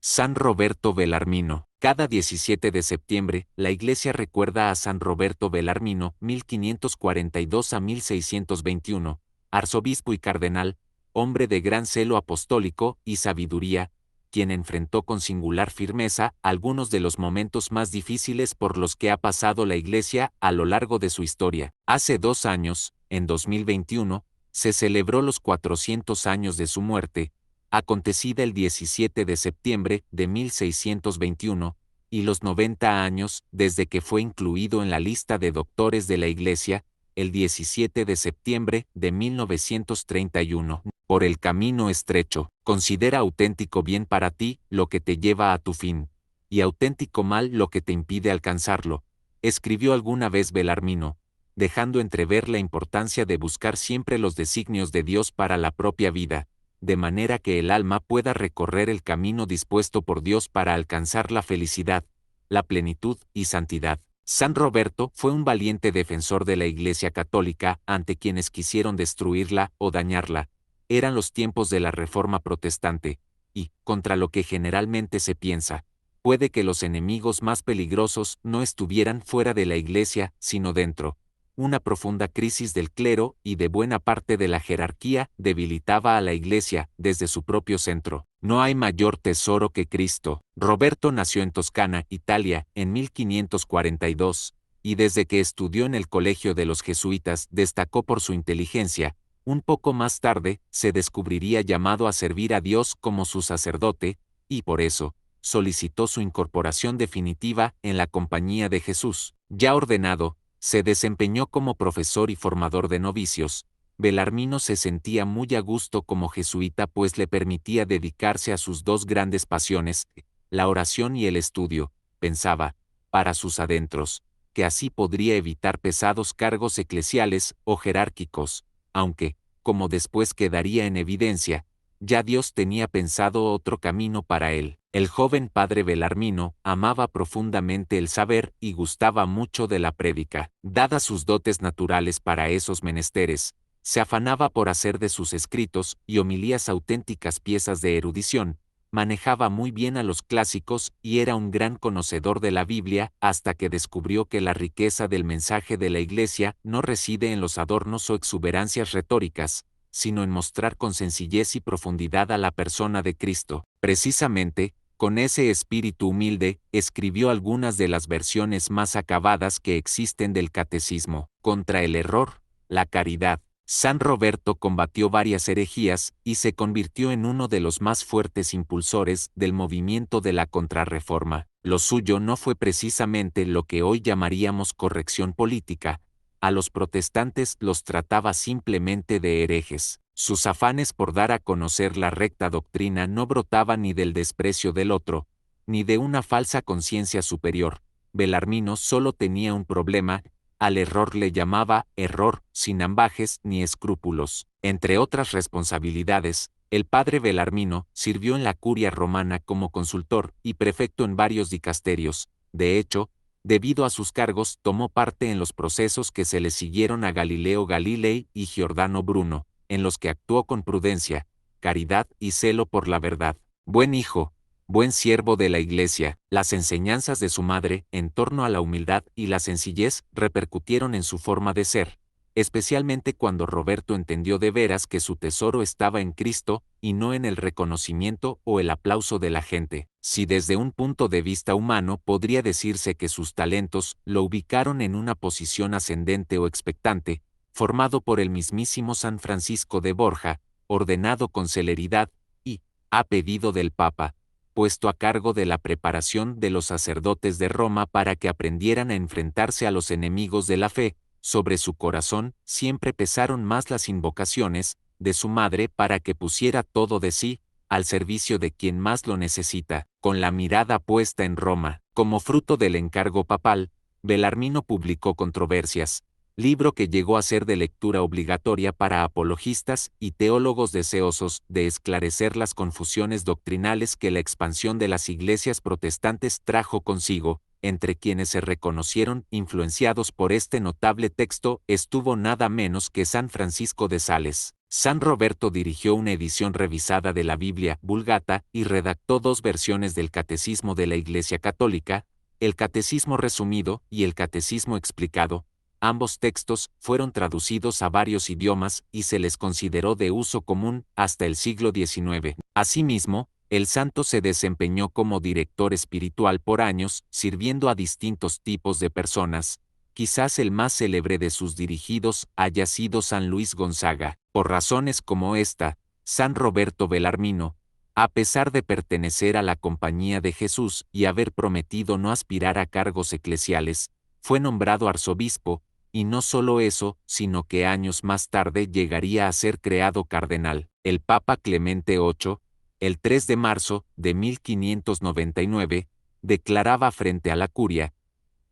San Roberto Belarmino. Cada 17 de septiembre, la Iglesia recuerda a San Roberto Belarmino, 1542 a 1621, arzobispo y cardenal, hombre de gran celo apostólico y sabiduría, quien enfrentó con singular firmeza algunos de los momentos más difíciles por los que ha pasado la Iglesia a lo largo de su historia. Hace 2 años, en 2021, se celebró los 400 años de su muerte, acontecida el 17 de septiembre de 1621, y los 90 años desde que fue incluido en la lista de doctores de la Iglesia, el 17 de septiembre de 1931. Por el camino estrecho, considera auténtico bien para ti lo que te lleva a tu fin, y auténtico mal lo que te impide alcanzarlo, escribió alguna vez Belarmino, dejando entrever la importancia de buscar siempre los designios de Dios para la propia vida, de manera que el alma pueda recorrer el camino dispuesto por Dios para alcanzar la felicidad, la plenitud y santidad. San Roberto fue un valiente defensor de la Iglesia Católica ante quienes quisieron destruirla o dañarla. Eran los tiempos de la Reforma Protestante, y, contra lo que generalmente se piensa, puede que los enemigos más peligrosos no estuvieran fuera de la Iglesia, sino dentro. Una profunda crisis del clero y de buena parte de la jerarquía debilitaba a la Iglesia desde su propio centro. No hay mayor tesoro que Cristo. Roberto nació en Toscana, Italia, en 1542, y desde que estudió en el colegio de los jesuitas destacó por su inteligencia. Un poco más tarde, se descubriría llamado a servir a Dios como su sacerdote, y por eso, solicitó su incorporación definitiva en la Compañía de Jesús. Ya ordenado, se desempeñó como profesor y formador de novicios. Belarmino se sentía muy a gusto como jesuita pues le permitía dedicarse a sus dos grandes pasiones, la oración y el estudio, pensaba, para sus adentros, que así podría evitar pesados cargos eclesiales o jerárquicos, aunque, como después quedaría en evidencia, ya Dios tenía pensado otro camino para él. El joven padre Belarmino amaba profundamente el saber y gustaba mucho de la prédica. Dadas sus dotes naturales para esos menesteres, se afanaba por hacer de sus escritos y homilías auténticas piezas de erudición, manejaba muy bien a los clásicos y era un gran conocedor de la Biblia hasta que descubrió que la riqueza del mensaje de la Iglesia no reside en los adornos o exuberancias retóricas, sino en mostrar con sencillez y profundidad a la persona de Cristo. Precisamente, con ese espíritu humilde, escribió algunas de las versiones más acabadas que existen del catecismo. Contra el error, la caridad. San Roberto combatió varias herejías y se convirtió en uno de los más fuertes impulsores del movimiento de la Contrarreforma. Lo suyo no fue precisamente lo que hoy llamaríamos corrección política. A los protestantes los trataba simplemente de herejes. Sus afanes por dar a conocer la recta doctrina no brotaban ni del desprecio del otro, ni de una falsa conciencia superior. Belarmino solo tenía un problema, al error le llamaba error, sin ambajes ni escrúpulos. Entre otras responsabilidades, el padre Belarmino sirvió en la curia romana como consultor y prefecto en varios dicasterios. De hecho, debido a sus cargos tomó parte en los procesos que se le siguieron a Galileo Galilei y Giordano Bruno, en los que actuó con prudencia, caridad y celo por la verdad. Buen hijo, buen siervo de la Iglesia, las enseñanzas de su madre en torno a la humildad y la sencillez repercutieron en su forma de ser, especialmente cuando Roberto entendió de veras que su tesoro estaba en Cristo y no en el reconocimiento o el aplauso de la gente. Si desde un punto de vista humano podría decirse que sus talentos lo ubicaron en una posición ascendente o expectante, formado por el mismísimo San Francisco de Borja, ordenado con celeridad, y, a pedido del Papa, puesto a cargo de la preparación de los sacerdotes de Roma para que aprendieran a enfrentarse a los enemigos de la fe. Sobre su corazón siempre pesaron más las invocaciones de su madre para que pusiera todo de sí, al servicio de quien más lo necesita. Con la mirada puesta en Roma, como fruto del encargo papal, Belarmino publicó Controversias, libro que llegó a ser de lectura obligatoria para apologistas y teólogos deseosos de esclarecer las confusiones doctrinales que la expansión de las iglesias protestantes trajo consigo. Entre quienes se reconocieron influenciados por este notable texto estuvo nada menos que San Francisco de Sales. San Roberto dirigió una edición revisada de la Biblia Vulgata y redactó dos versiones del Catecismo de la Iglesia Católica, el Catecismo resumido y el Catecismo explicado. Ambos textos fueron traducidos a varios idiomas y se les consideró de uso común hasta el siglo XIX. Asimismo, el santo se desempeñó como director espiritual por años, sirviendo a distintos tipos de personas. Quizás el más célebre de sus dirigidos haya sido San Luis Gonzaga. Por razones como esta, San Roberto Belarmino, a pesar de pertenecer a la Compañía de Jesús y haber prometido no aspirar a cargos eclesiales, fue nombrado arzobispo, y no solo eso, sino que años más tarde llegaría a ser creado cardenal. El Papa Clemente VIII, el 3 de marzo de 1599, declaraba frente a la curia: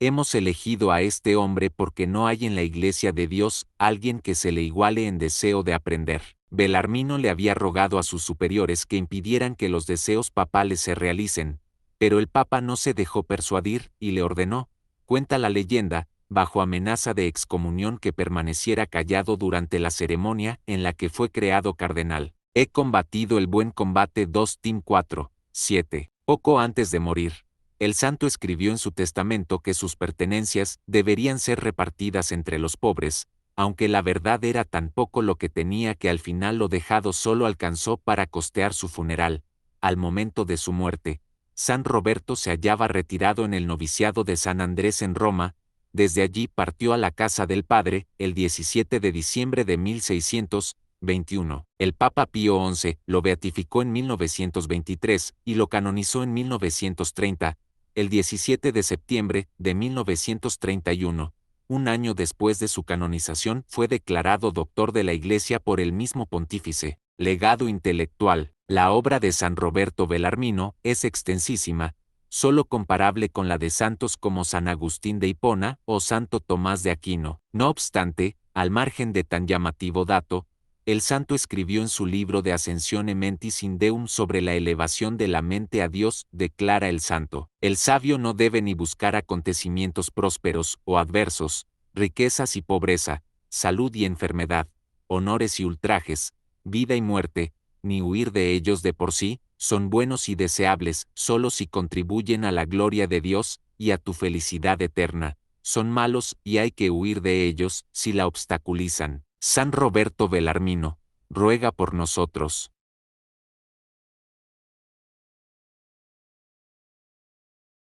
hemos elegido a este hombre porque no hay en la Iglesia de Dios alguien que se le iguale en deseo de aprender. Belarmino le había rogado a sus superiores que impidieran que los deseos papales se realicen, pero el Papa no se dejó persuadir y le ordenó, cuenta la leyenda, bajo amenaza de excomunión, que permaneciera callado durante la ceremonia en la que fue creado cardenal. He combatido el buen combate 2 Tim 4, 7. Poco antes de morir, el santo escribió en su testamento que sus pertenencias deberían ser repartidas entre los pobres, aunque la verdad era tan poco lo que tenía que al final lo dejado solo alcanzó para costear su funeral. Al momento de su muerte, San Roberto se hallaba retirado en el noviciado de San Andrés en Roma. Desde allí partió a la casa del Padre el 17 de diciembre de 1621. El Papa Pío XI lo beatificó en 1923 y lo canonizó en 1930. El 17 de septiembre de 1931, un año después de su canonización, fue declarado doctor de la Iglesia por el mismo pontífice. Legado intelectual. La obra de San Roberto Belarmino es extensísima, solo comparable con la de santos como San Agustín de Hipona o Santo Tomás de Aquino. No obstante, al margen de tan llamativo dato, el santo escribió en su libro de Ascensione Mentis in Deum sobre la elevación de la mente a Dios. Declara el santo: el sabio no debe ni buscar acontecimientos prósperos o adversos, riquezas y pobreza, salud y enfermedad, honores y ultrajes, vida y muerte, ni huir de ellos de por sí. Son buenos y deseables solo si contribuyen a la gloria de Dios y a tu felicidad eterna. Son malos y hay que huir de ellos si la obstaculizan. San Roberto Belarmino, ruega por nosotros.